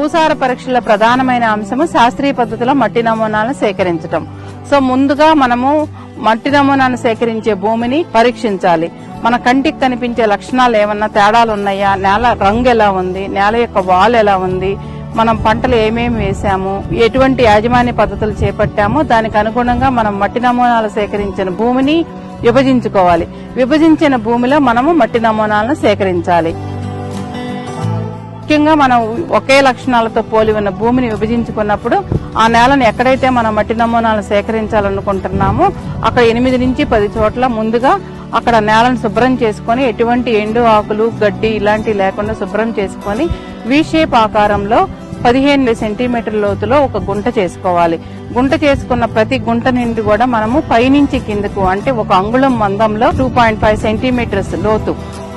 భూసార పరీక్షల ప్రధానమైన అంశము శాస్త్రీయ పద్ధతిలో మట్టి నమూనాలను సేకరించడం. సో ముందుగా మనము మట్టి నమూనాను సేకరించే భూమిని పరీక్షించాలి. మన కంటికి కనిపించే లక్షణాలు ఏమన్నా తేడాలు ఉన్నాయా, నేల రంగు ఎలా ఉంది, నేల యొక్క వాల్ ఎలా ఉంది, మనం పంటలు ఏమేమి వేసాము, ఎటువంటి యాజమాన్య పద్ధతులు చేపట్టామో దానికి అనుగుణంగా మనం మట్టి నమూనాలు సేకరించిన భూమిని విభజించుకోవాలి. విభజించిన భూమిలో మనము మట్టి నమూనాలను సేకరించాలి. ముఖ్యంగా మనం ఒకే లక్షణాలతో పోలి ఉన్న భూమిని విభజించుకున్నప్పుడు ఆ నేలను ఎక్కడైతే మనం మట్టి నమూనాలను సేకరించాలనుకుంటున్నామో అక్కడ 8 నుంచి 10 చోట్ల ముందుగా అక్కడ నేలను శుభ్రం చేసుకుని ఎటువంటి ఎండు ఆకులు గడ్డి ఇలాంటివి లేకుండా శుభ్రం చేసుకుని వి షేప్ ఆకారంలో 15 సెంటీమీటర్ల లోతులో ఒక గుంట చేసుకోవాలి. గుంట చేసుకున్న ప్రతి గుంట నుండి కూడా మనము పైనుంచి కిందకు అంటే ఒక అంగుళం మందంలో 2.5 సెంటీమీటర్స్ లోతు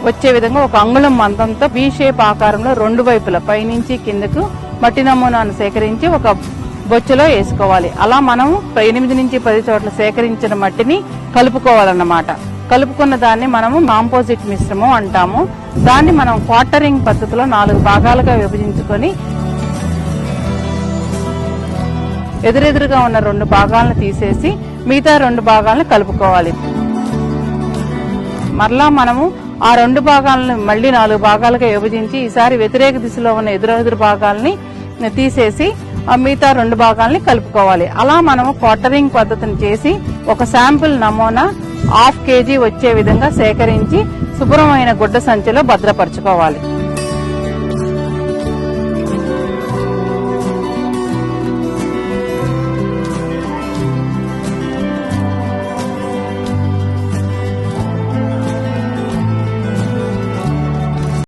వచ్చే విధంగా ఒక అంగుళం మందంతో వి షేప్ ఆకారంలో 2 వైపుల పైనుంచి కిందకు మట్టి నమూనాను సేకరించి ఒక బొచ్చులో వేసుకోవాలి. అలా మనం 8 నుంచి 10 చోట్ల సేకరించిన మట్టిని కలుపుకోవాలన్నమాట. కలుపుకున్న దాన్ని మనము కాంపోజిట్ మిశ్రమం అంటాము. దాన్ని మనం క్వార్టరింగ్ పద్ధతిలో 4 భాగాలుగా విభజించుకొని ఎదురెదురుగా ఉన్న 2 భాగాలను తీసేసి మిగతా 2 భాగాలను కలుపుకోవాలి. మరలా మనము ఆ 2 భాగాలను మళ్లీ 4 భాగాలుగా విభజించి ఈసారి వ్యతిరేక దిశలో ఉన్న ఎదురెదురు భాగాలని తీసేసి మిగతా 2 భాగాలని కలుపుకోవాలి. అలా మనము క్వార్టరింగ్ పద్ధతిని చేసి ఒక శాంపిల్ నమూనా 1/2 kg వచ్చే విధంగా సేకరించి శుభ్రమైన గుడ్డ సంచిలో భద్రపరచుకోవాలి.